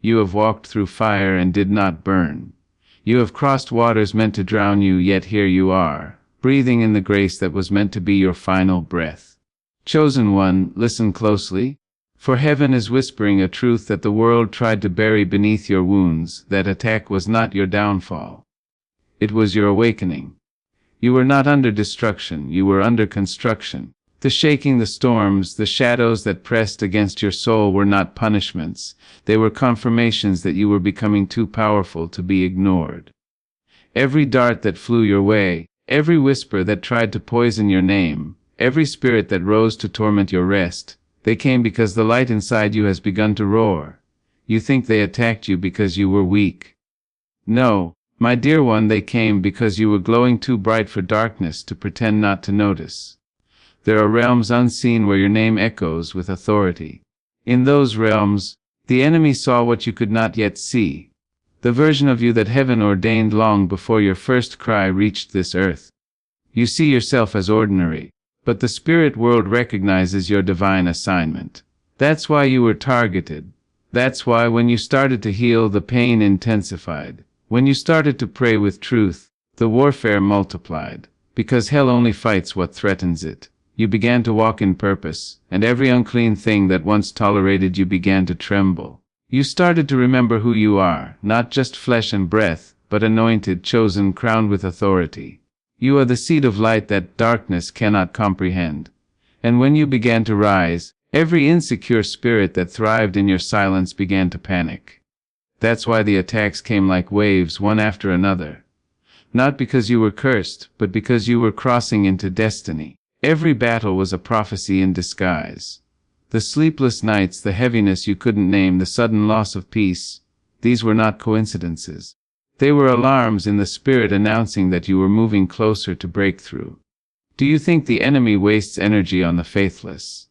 You have walked through fire and did not burn. You have crossed waters meant to drown you, yet here you are, breathing in the grace that was meant to be your final breath. Chosen one, listen closely. For heaven is whispering a truth that the world tried to bury beneath your wounds. That attack was not your downfall. It was your awakening. You were not under destruction, you were under construction. The shaking, the storms, the shadows that pressed against your soul were not punishments. They were confirmations that you were becoming too powerful to be ignored. Every dart that flew your way, every whisper that tried to poison your name, every spirit that rose to torment your rest, they came because the light inside you has begun to roar. You think they attacked you because you were weak. No, my dear one, they came because you were glowing too bright for darkness to pretend not to notice. There are realms unseen where your name echoes with authority. In those realms, the enemy saw what you could not yet see, the version of you that heaven ordained long before your first cry reached this earth. You see yourself as ordinary, but the spirit world recognizes your divine assignment. That's why you were targeted. That's why when you started to heal, the pain intensified. When you started to pray with truth, the warfare multiplied. Because hell only fights what threatens it. You began to walk in purpose, and every unclean thing that once tolerated you began to tremble. You started to remember who you are, not just flesh and breath, but anointed, chosen, crowned with authority. You are the seed of light that darkness cannot comprehend. And when you began to rise, every insecure spirit that thrived in your silence began to panic. That's why the attacks came like waves, one after another. Not because you were cursed, but because you were crossing into destiny. Every battle was a prophecy in disguise. The sleepless nights, the heaviness you couldn't name, the sudden loss of peace, these were not coincidences. They were alarms in the spirit announcing that you were moving closer to breakthrough. Do you think the enemy wastes energy on the faithless?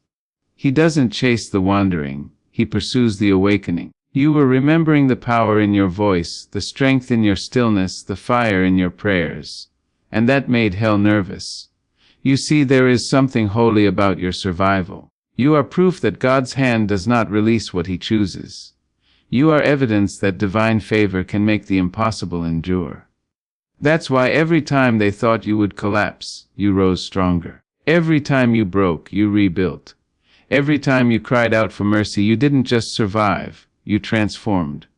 He doesn't chase the wandering, he pursues the awakening. You were remembering the power in your voice, the strength in your stillness, the fire in your prayers. And that made hell nervous. You see, there is something holy about your survival. You are proof that God's hand does not release what he chooses. You are evidence that divine favor can make the impossible endure. That's why every time they thought you would collapse, you rose stronger. Every time you broke, you rebuilt. Every time you cried out for mercy, you didn't just survive, you transformed.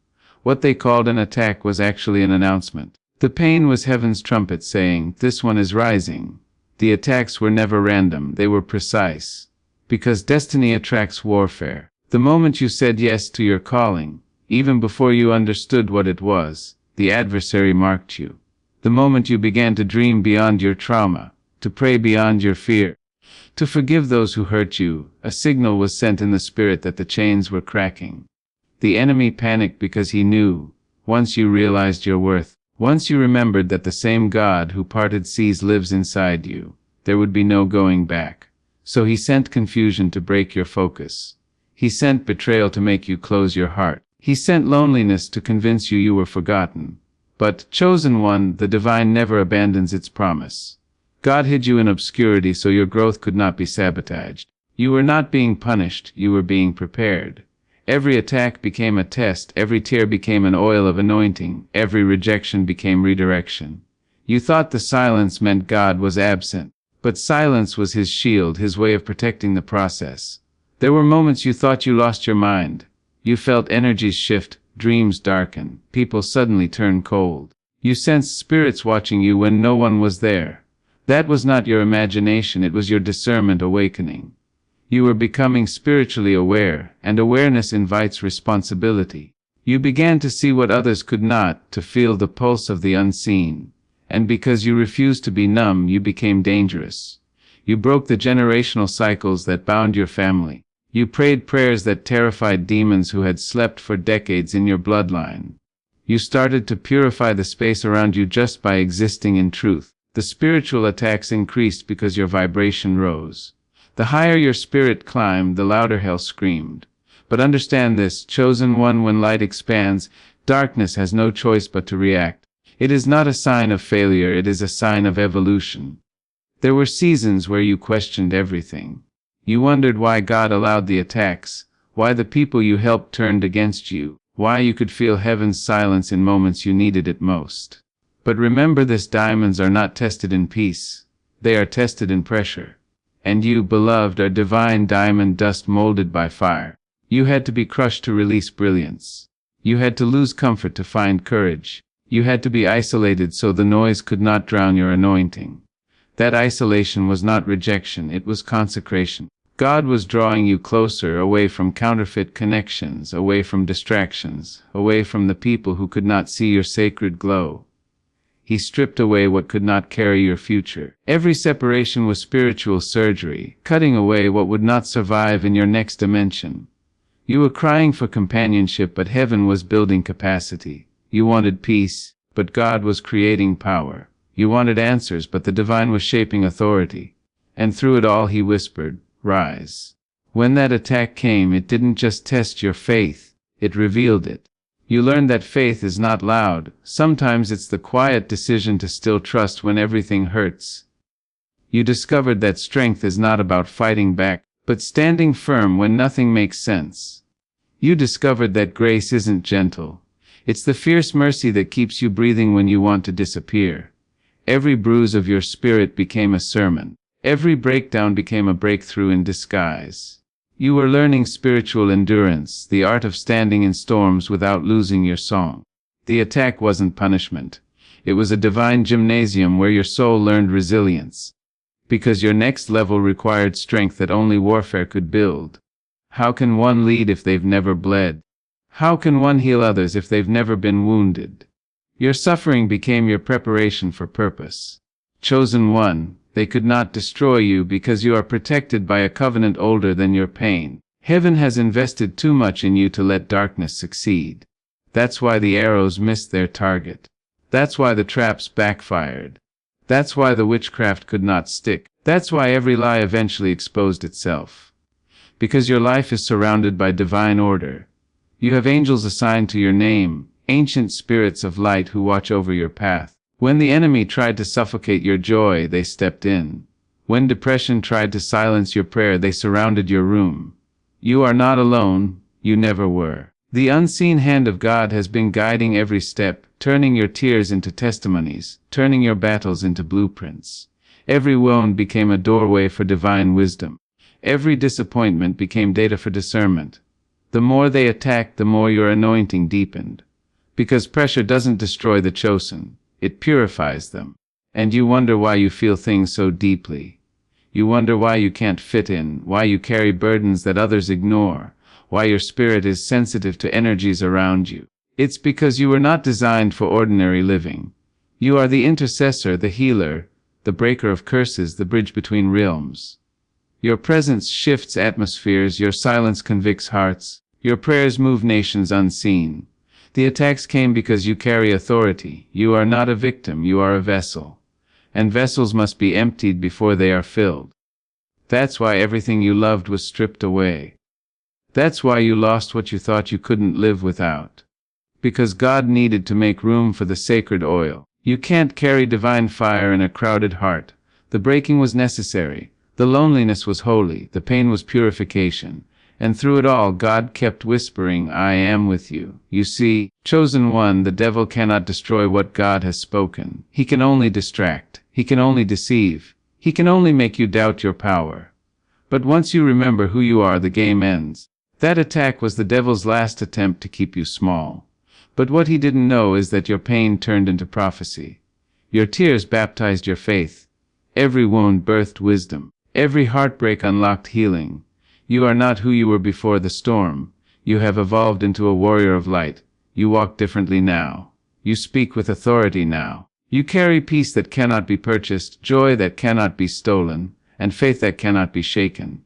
What they called an attack was actually an announcement. The pain was heaven's trumpet saying, "This one is rising." The attacks were never random, they were precise. Because destiny attracts warfare. The moment you said yes to your calling, even before you understood what it was, the adversary marked you. The moment you began to dream beyond your trauma, to pray beyond your fear, to forgive those who hurt you, a signal was sent in the spirit that the chains were cracking. The enemy panicked because he knew, once you realized your worth, once you remembered that the same God who parted seas lives inside you, there would be no going back. So he sent confusion to break your focus. He sent betrayal to make you close your heart. He sent loneliness to convince you were forgotten. But, chosen one, the divine never abandons its promise. God hid you in obscurity so your growth could not be sabotaged. You were not being punished, you were being prepared. Every attack became a test, every tear became an oil of anointing, every rejection became redirection. You thought the silence meant God was absent, but silence was his shield, his way of protecting the process. There were moments you thought you lost your mind. You felt energies shift, dreams darken, people suddenly turn cold. You sensed spirits watching you when no one was there. That was not your imagination, it was your discernment awakening. You were becoming spiritually aware, and awareness invites responsibility. You began to see what others could not, to feel the pulse of the unseen. And because you refused to be numb, you became dangerous. You broke the generational cycles that bound your family. You prayed prayers that terrified demons who had slept for decades in your bloodline. You started to purify the space around you just by existing in truth. The spiritual attacks increased because your vibration rose. The higher your spirit climbed, the louder hell screamed. But understand this, chosen one, when light expands, darkness has no choice but to react. It is not a sign of failure, it is a sign of evolution. There were seasons where you questioned everything. You wondered why God allowed the attacks, why the people you helped turned against you, why you could feel heaven's silence in moments you needed it most. But remember this: diamonds are not tested in peace. They are tested in pressure. And you, beloved, are divine diamond dust molded by fire. You had to be crushed to release brilliance. You had to lose comfort to find courage. You had to be isolated so the noise could not drown your anointing. That isolation was not rejection, it was consecration. God was drawing you closer, away from counterfeit connections, away from distractions, away from the people who could not see your sacred glow. He stripped away what could not carry your future. Every separation was spiritual surgery, cutting away what would not survive in your next dimension. You were crying for companionship, but heaven was building capacity. You wanted peace, but God was creating power. You wanted answers, but the divine was shaping authority. And through it all he whispered, "Rise." When that attack came, it didn't just test your faith, it revealed it. You learned that faith is not loud. Sometimes it's the quiet decision to still trust when everything hurts. You discovered that strength is not about fighting back, but standing firm when nothing makes sense. You discovered that grace isn't gentle. It's the fierce mercy that keeps you breathing when you want to disappear. Every bruise of your spirit became a sermon. Every breakdown became a breakthrough in disguise. You were learning spiritual endurance, the art of standing in storms without losing your song. The attack wasn't punishment. It was a divine gymnasium where your soul learned resilience. Because your next level required strength that only warfare could build. How can one lead if they've never bled? How can one heal others if they've never been wounded? Your suffering became your preparation for purpose. Chosen one, they could not destroy you because you are protected by a covenant older than your pain. Heaven has invested too much in you to let darkness succeed. That's why the arrows missed their target. That's why the traps backfired. That's why the witchcraft could not stick. That's why every lie eventually exposed itself. Because your life is surrounded by divine order. You have angels assigned to your name, ancient spirits of light who watch over your path. When the enemy tried to suffocate your joy, they stepped in. When depression tried to silence your prayer, they surrounded your room. You are not alone, you never were. The unseen hand of God has been guiding every step, turning your tears into testimonies, turning your battles into blueprints. Every wound became a doorway for divine wisdom. Every disappointment became data for discernment. The more they attacked, the more your anointing deepened. Because pressure doesn't destroy the chosen. It purifies them. And you wonder why you feel things so deeply. You wonder why you can't fit in, why you carry burdens that others ignore, why your spirit is sensitive to energies around you. It's because you were not designed for ordinary living. You are the intercessor, the healer, the breaker of curses, the bridge between realms. Your presence shifts atmospheres, your silence convicts hearts, your prayers move nations unseen. The attacks came because you carry authority. You are not a victim, you are a vessel. And vessels must be emptied before they are filled. That's why everything you loved was stripped away. That's why you lost what you thought you couldn't live without. Because God needed to make room for the sacred oil. You can't carry divine fire in a crowded heart. The breaking was necessary. The loneliness was holy. The pain was purification. And through it all, God kept whispering, "I am with you." You see, chosen one, the devil cannot destroy what God has spoken. He can only distract. He can only deceive. He can only make you doubt your power. But once you remember who you are, the game ends. That attack was the devil's last attempt to keep you small. But what he didn't know is that your pain turned into prophecy. Your tears baptized your faith. Every wound birthed wisdom. Every heartbreak unlocked healing. You are not who you were before the storm. You have evolved into a warrior of light. You walk differently now. You speak with authority now. You carry peace that cannot be purchased, joy that cannot be stolen, and faith that cannot be shaken.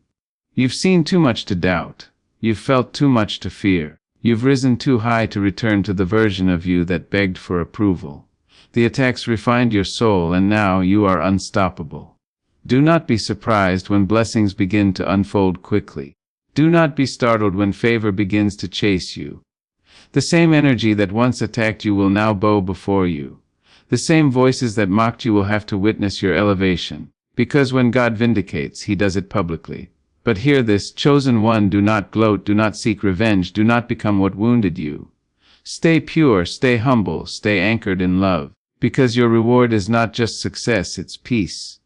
You've seen too much to doubt. You've felt too much to fear. You've risen too high to return to the version of you that begged for approval. The attacks refined your soul, and now you are unstoppable. Do not be surprised when blessings begin to unfold quickly. Do not be startled when favor begins to chase you. The same energy that once attacked you will now bow before you. The same voices that mocked you will have to witness your elevation. Because when God vindicates, he does it publicly. But hear this, chosen one, do not gloat, do not seek revenge, do not become what wounded you. Stay pure, stay humble, stay anchored in love. Because your reward is not just success, it's peace.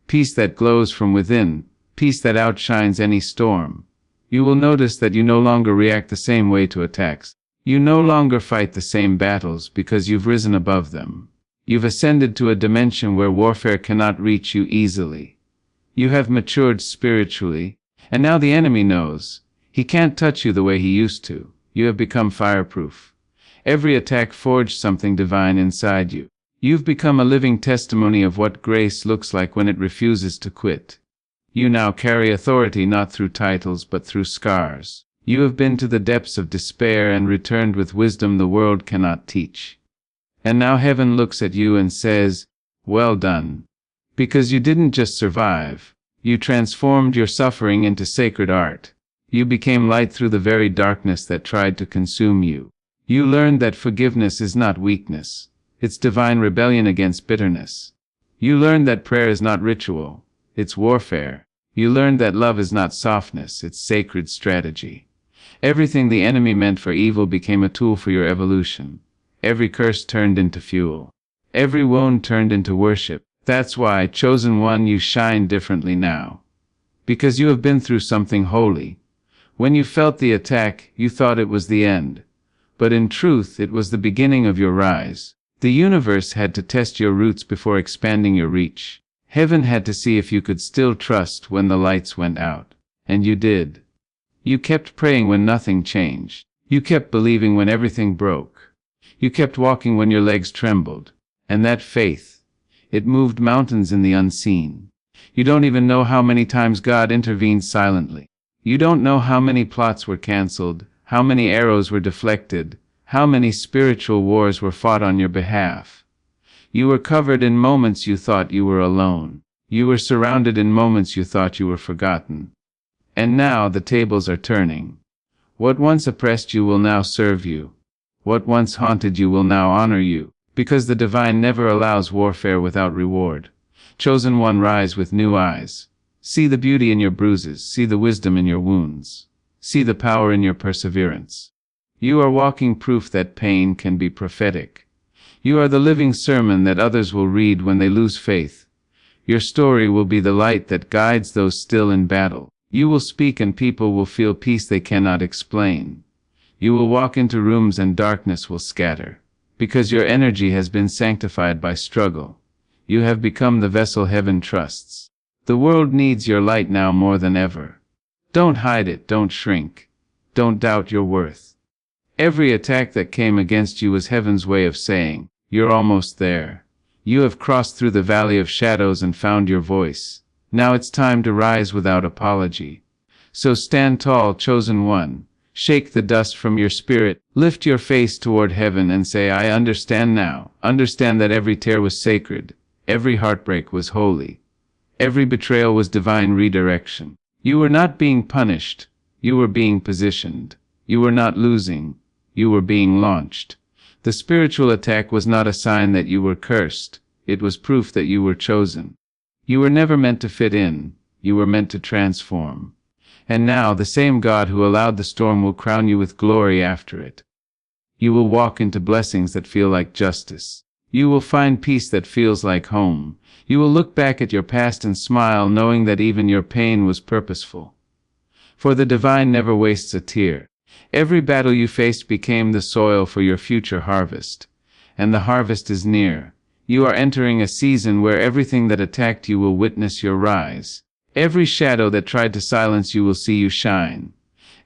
Peace that glows from within, peace that outshines any storm. You will notice that you no longer react the same way to attacks. You no longer fight the same battles because you've risen above them. You've ascended to a dimension where warfare cannot reach you easily. You have matured spiritually, and now the enemy knows. He can't touch you the way he used to. You have become fireproof. Every attack forged something divine inside you. You've become a living testimony of what grace looks like when it refuses to quit. You now carry authority not through titles but through scars. You have been to the depths of despair and returned with wisdom the world cannot teach. And now heaven looks at you and says, "Well done." Because you didn't just survive. You transformed your suffering into sacred art. You became light through the very darkness that tried to consume you. You learned that forgiveness is not weakness. It's divine rebellion against bitterness. You learned that prayer is not ritual. It's warfare. You learned that love is not softness. It's sacred strategy. Everything the enemy meant for evil became a tool for your evolution. Every curse turned into fuel. Every wound turned into worship. That's why, chosen one, you shine differently now. Because you have been through something holy. When you felt the attack, you thought it was the end. But in truth, it was the beginning of your rise. The universe had to test your roots before expanding your reach. Heaven had to see if you could still trust when the lights went out. And you did. You kept praying when nothing changed. You kept believing when everything broke. You kept walking when your legs trembled. And that faith, it moved mountains in the unseen. You don't even know how many times God intervened silently. You don't know how many plots were canceled, how many arrows were deflected, how many spiritual wars were fought on your behalf. You were covered in moments you thought you were alone. You were surrounded in moments you thought you were forgotten. And now the tables are turning. What once oppressed you will now serve you. What once haunted you will now honor you. Because the divine never allows warfare without reward. Chosen one, rise with new eyes. See the beauty in your bruises. See the wisdom in your wounds. See the power in your perseverance. You are walking proof that pain can be prophetic. You are the living sermon that others will read when they lose faith. Your story will be the light that guides those still in battle. You will speak and people will feel peace they cannot explain. You will walk into rooms and darkness will scatter. Because your energy has been sanctified by struggle. You have become the vessel heaven trusts. The world needs your light now more than ever. Don't hide it, don't shrink. Don't doubt your worth. Every attack that came against you was heaven's way of saying, you're almost there. You have crossed through the valley of shadows and found your voice. Now it's time to rise without apology. So stand tall, chosen one. Shake the dust from your spirit. Lift your face toward heaven and say, I understand now. Understand that every tear was sacred. Every heartbreak was holy. Every betrayal was divine redirection. You were not being punished. You were being positioned. You were not losing. You were being launched. The spiritual attack was not a sign that you were cursed. It was proof that you were chosen. You were never meant to fit in. You were meant to transform. And now the same God who allowed the storm will crown you with glory after it. You will walk into blessings that feel like justice. You will find peace that feels like home. You will look back at your past and smile, knowing that even your pain was purposeful. For the divine never wastes a tear. Every battle you faced became the soil for your future harvest. And the harvest is near. You are entering a season where everything that attacked you will witness your rise. Every shadow that tried to silence you will see you shine.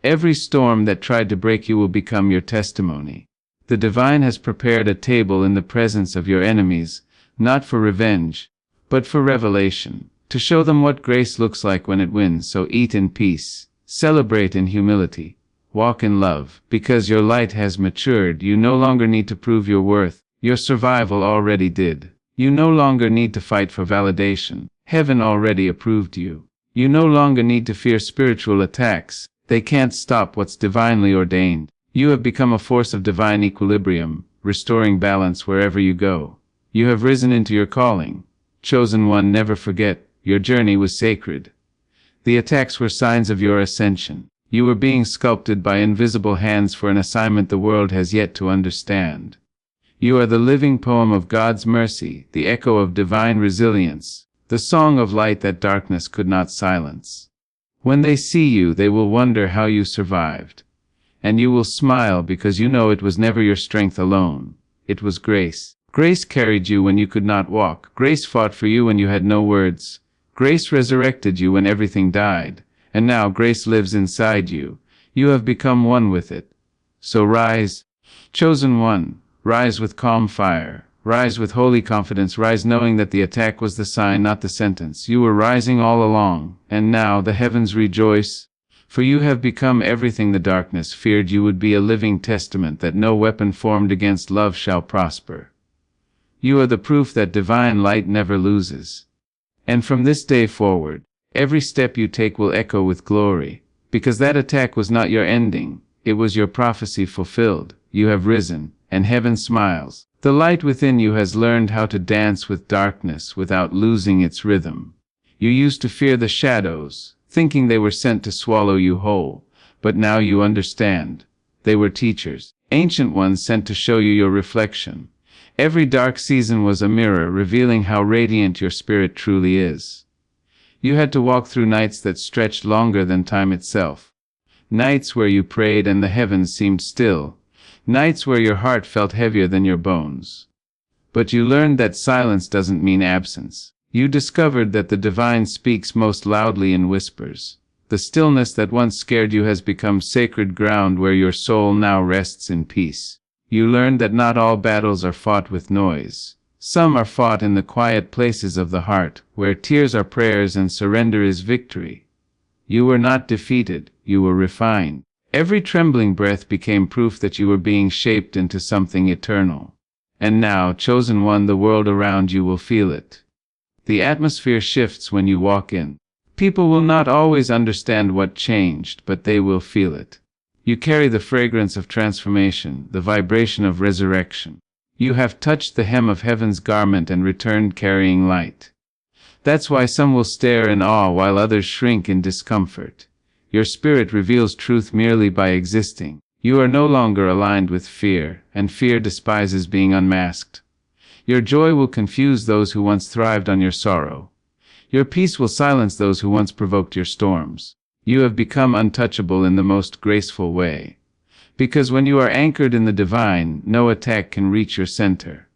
Every storm that tried to break you will become your testimony. The divine has prepared a table in the presence of your enemies, not for revenge, but for revelation, to show them what grace looks like when it wins. So eat in peace, celebrate in humility, walk in love. Because your light has matured, you no longer need to prove your worth. Your survival already did. You no longer need to fight for validation. Heaven already approved you. You no longer need to fear spiritual attacks. They can't stop what's divinely ordained. You have become a force of divine equilibrium, restoring balance wherever you go. You have risen into your calling. Chosen one, never forget, your journey was sacred. The attacks were signs of your ascension. You were being sculpted by invisible hands for an assignment the world has yet to understand. You are the living poem of God's mercy, the echo of divine resilience, the song of light that darkness could not silence. When they see you, they will wonder how you survived. And you will smile because you know it was never your strength alone. It was grace. Grace carried you when you could not walk. Grace fought for you when you had no words. Grace resurrected you when everything died. And now grace lives inside you. You have become one with it. So rise, chosen one. Rise with calm fire. Rise with holy confidence. Rise knowing that the attack was the sign, not the sentence. You were rising all along, and now the heavens rejoice. For you have become everything the darkness feared. You would be a living testament that no weapon formed against love shall prosper. You are the proof that divine light never loses. And from this day forward, every step you take will echo with glory, because that attack was not your ending, it was your prophecy fulfilled. You have risen, and heaven smiles. The light within you has learned how to dance with darkness without losing its rhythm. You used to fear the shadows, thinking they were sent to swallow you whole, but now you understand. They were teachers, ancient ones sent to show you your reflection. Every dark season was a mirror revealing how radiant your spirit truly is. You had to walk through nights that stretched longer than time itself. Nights where you prayed and the heavens seemed still. Nights where your heart felt heavier than your bones. But you learned that silence doesn't mean absence. You discovered that the divine speaks most loudly in whispers. The stillness that once scared you has become sacred ground where your soul now rests in peace. You learned that not all battles are fought with noise. Some are fought in the quiet places of the heart, where tears are prayers and surrender is victory. You were not defeated, you were refined. Every trembling breath became proof that you were being shaped into something eternal. And now, chosen one, the world around you will feel it. The atmosphere shifts when you walk in. People will not always understand what changed, but they will feel it. You carry the fragrance of transformation, the vibration of resurrection. You have touched the hem of heaven's garment and returned carrying light. That's why some will stare in awe while others shrink in discomfort. Your spirit reveals truth merely by existing. You are no longer aligned with fear, and fear despises being unmasked. Your joy will confuse those who once thrived on your sorrow. Your peace will silence those who once provoked your storms. You have become untouchable in the most graceful way. Because when you are anchored in the divine, no attack can reach your center.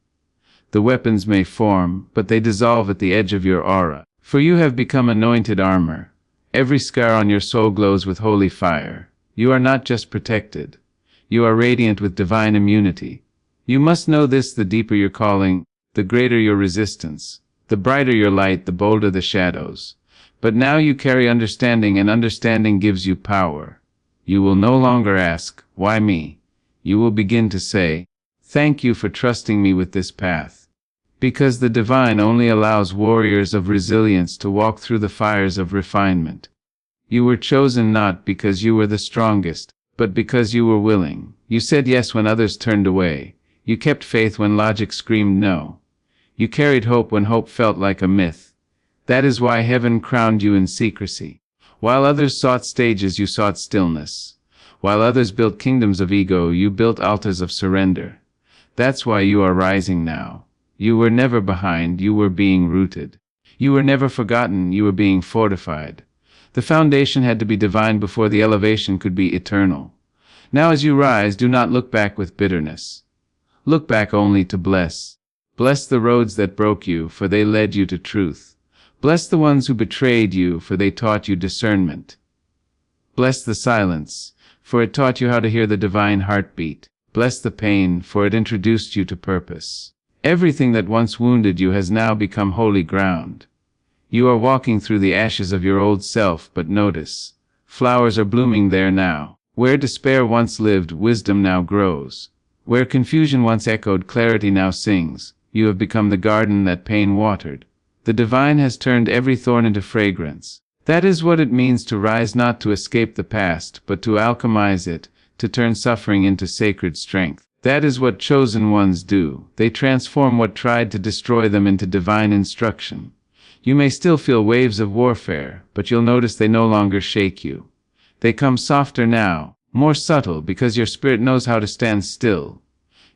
The weapons may form, but they dissolve at the edge of your aura. For you have become anointed armor. Every scar on your soul glows with holy fire. You are not just protected. You are radiant with divine immunity. You must know this: the deeper your calling, the greater your resistance. The brighter your light, the bolder the shadows. But now you carry understanding, and understanding gives you power. You will no longer ask, "Why me?" You will begin to say, "Thank you for trusting me with this path." Because the divine only allows warriors of resilience to walk through the fires of refinement. You were chosen not because you were the strongest, but because you were willing. You said yes when others turned away. You kept faith when logic screamed no. You carried hope when hope felt like a myth. That is why heaven crowned you in secrecy. While others sought stages, you sought stillness. While others built kingdoms of ego, you built altars of surrender. That's why you are rising now. You were never behind, you were being rooted. You were never forgotten, you were being fortified. The foundation had to be divine before the elevation could be eternal. Now as you rise, do not look back with bitterness. Look back only to bless. Bless the roads that broke you, for they led you to truth. Bless the ones who betrayed you, for they taught you discernment. Bless the silence, for it taught you how to hear the divine heartbeat. Bless the pain, for it introduced you to purpose. Everything that once wounded you has now become holy ground. You are walking through the ashes of your old self, but notice, flowers are blooming there now. Where despair once lived, wisdom now grows. Where confusion once echoed, clarity now sings. You have become the garden that pain watered. The divine has turned every thorn into fragrance. That is what it means to rise, not to escape the past, but to alchemize it, to turn suffering into sacred strength. That is what chosen ones do. They transform what tried to destroy them into divine instruction. You may still feel waves of warfare, but you'll notice they no longer shake you. They come softer now, more subtle, because your spirit knows how to stand still.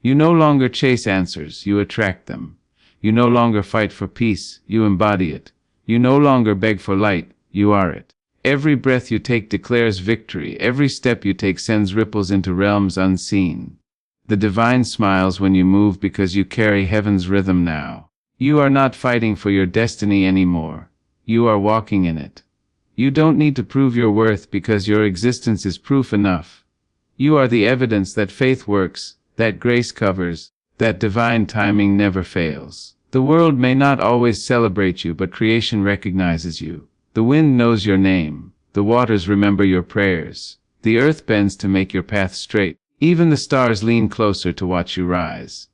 You no longer chase answers, you attract them. You no longer fight for peace, you embody it. You no longer beg for light, you are it. Every breath you take declares victory, every step you take sends ripples into realms unseen. The divine smiles when you move because you carry heaven's rhythm now. You are not fighting for your destiny anymore. You are walking in it. You don't need to prove your worth because your existence is proof enough. You are the evidence that faith works, that grace covers, that divine timing never fails. The world may not always celebrate you, but creation recognizes you. The wind knows your name. The waters remember your prayers. The earth bends to make your path straight. Even the stars lean closer to watch you rise.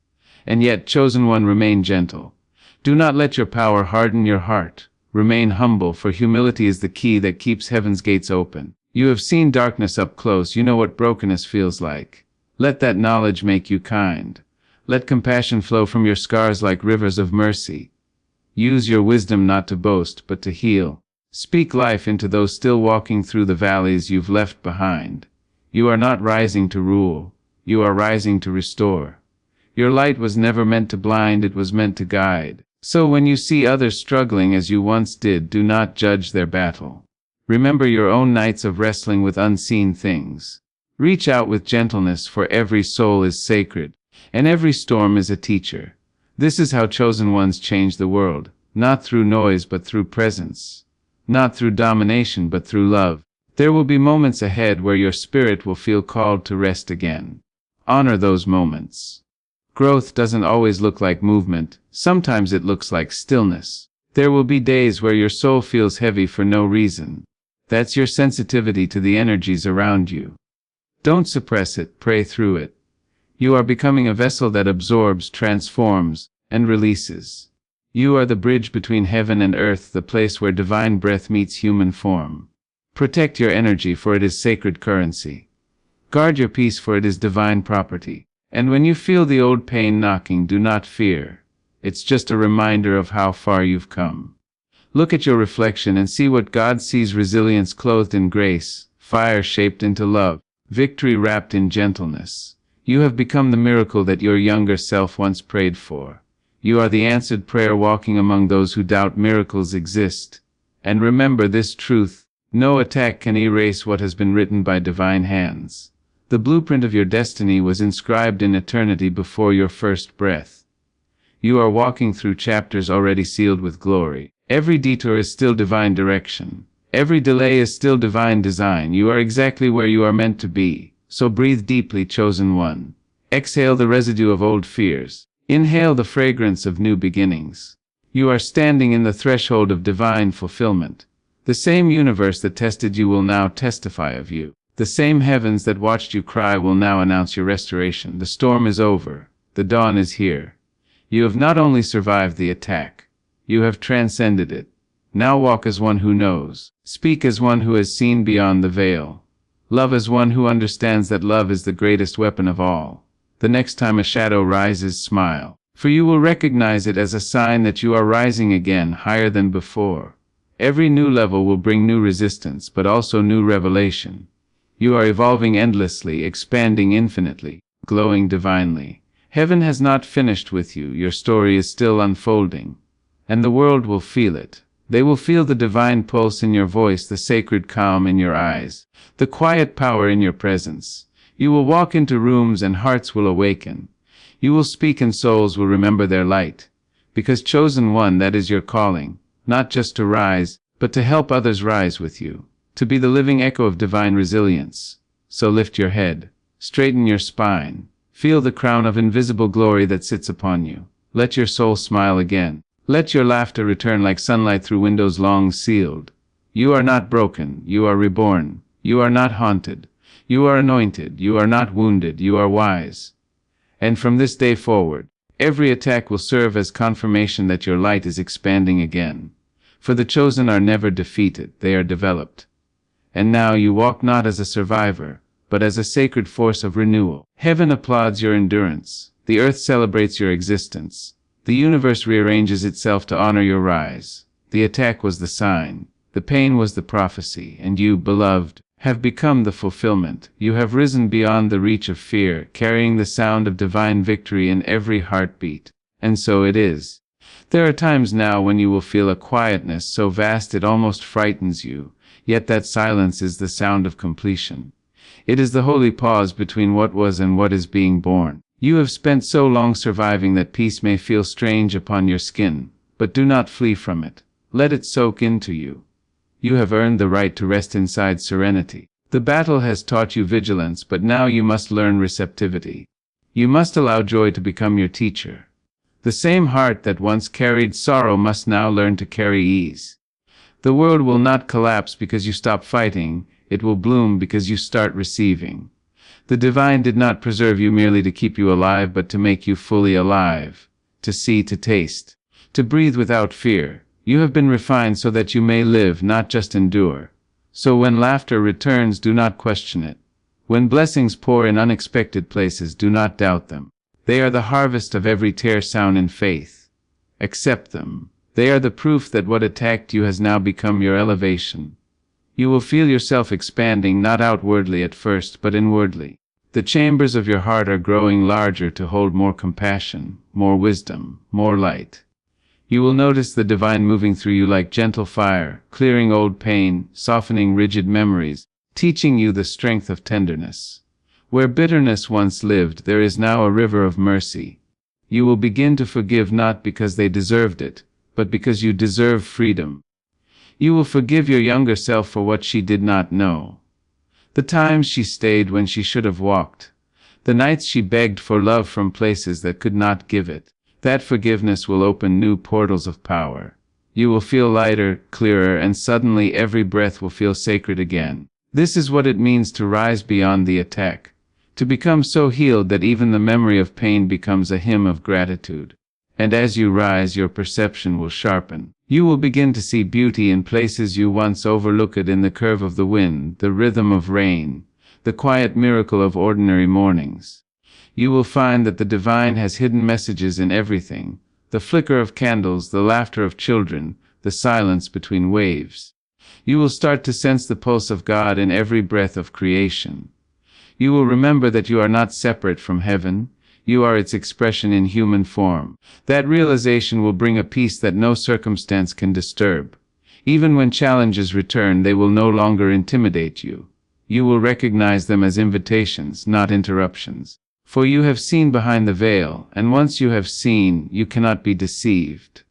And yet, chosen one, remain gentle. Do not let your power harden your heart. Remain humble, for humility is the key that keeps heaven's gates open. You have seen darkness up close. You know what brokenness feels like. Let that knowledge make you kind. Let compassion flow from your scars like rivers of mercy. Use your wisdom not to boast, but to heal. Speak life into those still walking through the valleys you've left behind. You are not rising to rule. You are rising to restore. Your light was never meant to blind, it was meant to guide. So when you see others struggling as you once did, do not judge their battle. Remember your own nights of wrestling with unseen things. Reach out with gentleness, for every soul is sacred, and every storm is a teacher. This is how chosen ones change the world, not through noise but through presence. Not through domination but through love. There will be moments ahead where your spirit will feel called to rest again. Honor those moments. Growth doesn't always look like movement, sometimes it looks like stillness. There will be days where your soul feels heavy for no reason. That's your sensitivity to the energies around you. Don't suppress it, pray through it. You are becoming a vessel that absorbs, transforms, and releases. You are the bridge between heaven and earth, the place where divine breath meets human form. Protect your energy, for it is sacred currency. Guard your peace, for it is divine property. And when you feel the old pain knocking, do not fear. It's just a reminder of how far you've come. Look at your reflection and see what God sees: resilience clothed in grace, fire shaped into love, victory wrapped in gentleness. You have become the miracle that your younger self once prayed for. You are the answered prayer walking among those who doubt miracles exist. And remember this truth: no attack can erase what has been written by divine hands. The blueprint of your destiny was inscribed in eternity before your first breath. You are walking through chapters already sealed with glory. Every detour is still divine direction. Every delay is still divine design. You are exactly where you are meant to be. So breathe deeply, chosen one. Exhale the residue of old fears. Inhale the fragrance of new beginnings. You are standing in the threshold of divine fulfillment. The same universe that tested you will now testify of you. The same heavens that watched you cry will now announce your restoration. The storm is over. The dawn is here. You have not only survived the attack, you have transcended it. Now walk as one who knows. Speak as one who has seen beyond the veil. Love as one who understands that love is the greatest weapon of all. The next time a shadow rises, smile, for you will recognize it as a sign that you are rising again, higher than before. Every new level will bring new resistance, but also new revelation. You are evolving endlessly, expanding infinitely, glowing divinely. Heaven has not finished with you. Your story is still unfolding. And the world will feel it. They will feel the divine pulse in your voice, the sacred calm in your eyes, the quiet power in your presence. You will walk into rooms and hearts will awaken. You will speak and souls will remember their light. Because chosen one, that is your calling, not just to rise, but to help others rise with you. To be the living echo of divine resilience. So lift your head, straighten your spine, feel the crown of invisible glory that sits upon you. Let your soul smile again. Let your laughter return like sunlight through windows long sealed. You are not broken, you are reborn. You are not haunted. You are anointed. You are not wounded, you are wise. And from this day forward, every attack will serve as confirmation that your light is expanding again. For the chosen are never defeated, they are developed. And now you walk not as a survivor, but as a sacred force of renewal. Heaven applauds your endurance. The earth celebrates your existence. The universe rearranges itself to honor your rise. The attack was the sign. The pain was the prophecy. And you, beloved, have become the fulfillment. You have risen beyond the reach of fear, carrying the sound of divine victory in every heartbeat. And so it is. There are times now when you will feel a quietness so vast it almost frightens you, yet that silence is the sound of completion. It is the holy pause between what was and what is being born. You have spent so long surviving that peace may feel strange upon your skin, but do not flee from it. Let it soak into you. You have earned the right to rest inside serenity. The battle has taught you vigilance, but now you must learn receptivity. You must allow joy to become your teacher. The same heart that once carried sorrow must now learn to carry ease. The world will not collapse because you stop fighting, it will bloom because you start receiving. The divine did not preserve you merely to keep you alive, but to make you fully alive, to see, to taste, to breathe without fear. You have been refined so that you may live, not just endure. So when laughter returns, do not question it. When blessings pour in unexpected places, do not doubt them. They are the harvest of every tear sown in faith. Accept them. They are the proof that what attacked you has now become your elevation. You will feel yourself expanding, not outwardly at first, but inwardly. The chambers of your heart are growing larger to hold more compassion, more wisdom, more light. You will notice the divine moving through you like gentle fire, clearing old pain, softening rigid memories, teaching you the strength of tenderness. Where bitterness once lived, there is now a river of mercy. You will begin to forgive not because they deserved it, but because you deserve freedom. You will forgive your younger self for what she did not know. The times she stayed when she should have walked. The nights she begged for love from places that could not give it. That forgiveness will open new portals of power. You will feel lighter, clearer, and suddenly every breath will feel sacred again. This is what it means to rise beyond the attack. To become so healed that even the memory of pain becomes a hymn of gratitude. And as you rise, your perception will sharpen. You will begin to see beauty in places you once overlooked, in the curve of the wind, the rhythm of rain, the quiet miracle of ordinary mornings. You will find that the divine has hidden messages in everything, the flicker of candles, the laughter of children, the silence between waves. You will start to sense the pulse of God in every breath of creation. You will remember that you are not separate from heaven. You are its expression in human form. That realization will bring a peace that no circumstance can disturb. Even when challenges return, they will no longer intimidate you. You will recognize them as invitations, not interruptions. For you have seen behind the veil, and once you have seen, you cannot be deceived.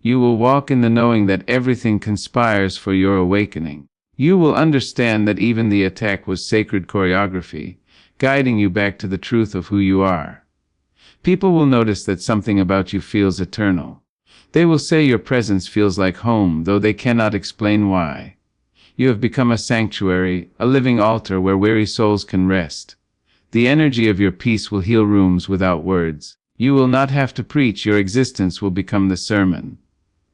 You will walk in the knowing that everything conspires for your awakening. You will understand that even the attack was sacred choreography, guiding you back to the truth of who you are. People will notice that something about you feels eternal. They will say your presence feels like home, though they cannot explain why. You have become a sanctuary, a living altar where weary souls can rest. The energy of your peace will heal rooms without words. You will not have to preach, your existence will become the sermon.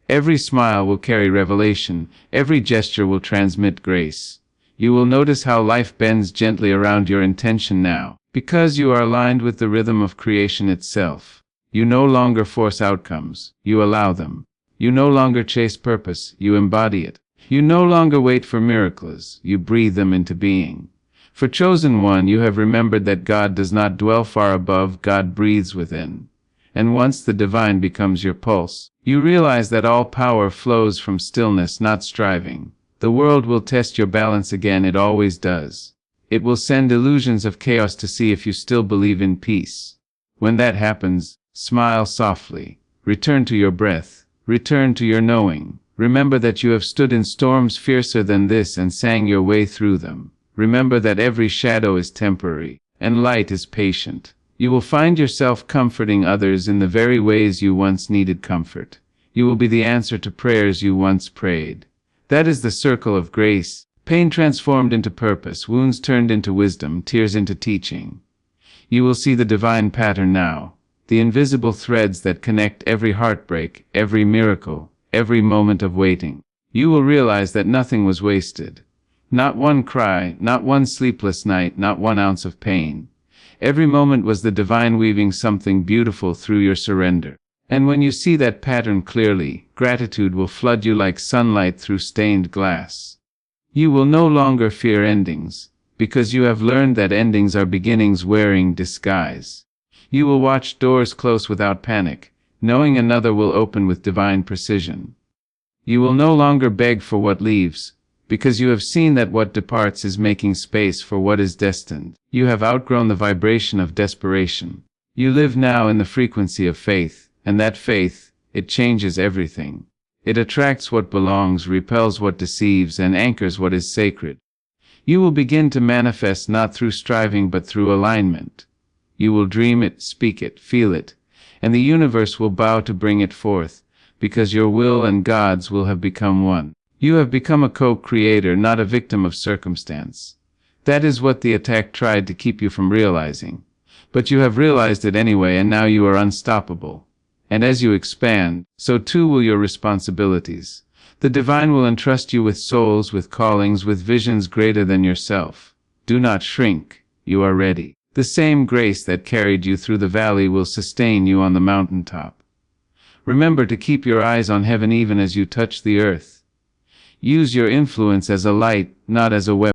Every smile will carry revelation, every gesture will transmit grace. You will notice how life bends gently around your intention now. Because you are aligned with the rhythm of creation itself. You no longer force outcomes, you allow them. You no longer chase purpose, you embody it. You no longer wait for miracles, you breathe them into being. For chosen one, you have remembered that God does not dwell far above, God breathes within. And once the divine becomes your pulse, you realize that all power flows from stillness, not striving. The world will test your balance again, it always does. It will send illusions of chaos to see if you still believe in peace. When that happens, smile softly. Return to your breath. Return to your knowing. Remember that you have stood in storms fiercer than this and sang your way through them. Remember that every shadow is temporary, and light is patient. You will find yourself comforting others in the very ways you once needed comfort. You will be the answer to prayers you once prayed. That is the circle of grace. Pain transformed into purpose, wounds turned into wisdom, tears into teaching. You will see the divine pattern now, the invisible threads that connect every heartbreak, every miracle, every moment of waiting. You will realize that nothing was wasted. Not one cry, not one sleepless night, not one ounce of pain. Every moment was the divine weaving something beautiful through your surrender. And when you see that pattern clearly, gratitude will flood you like sunlight through stained glass. You will no longer fear endings, because you have learned that endings are beginnings wearing disguise. You will watch doors close without panic, knowing another will open with divine precision. You will no longer beg for what leaves, because you have seen that what departs is making space for what is destined. You have outgrown the vibration of desperation. You live now in the frequency of faith, and that faith, it changes everything. It attracts what belongs, repels what deceives, and anchors what is sacred. You will begin to manifest not through striving but through alignment. You will dream it, speak it, feel it, and the universe will bow to bring it forth, because your will and God's will have become one. You have become a co-creator, not a victim of circumstance. That is what the attack tried to keep you from realizing. But you have realized it anyway, and now you are unstoppable. And as you expand, so too will your responsibilities. The divine will entrust you with souls, with callings, with visions greater than yourself. Do not shrink. You are ready. The same grace that carried you through the valley will sustain you on the mountaintop. Remember to keep your eyes on heaven even as you touch the earth. Use your influence as a light, not as a weapon.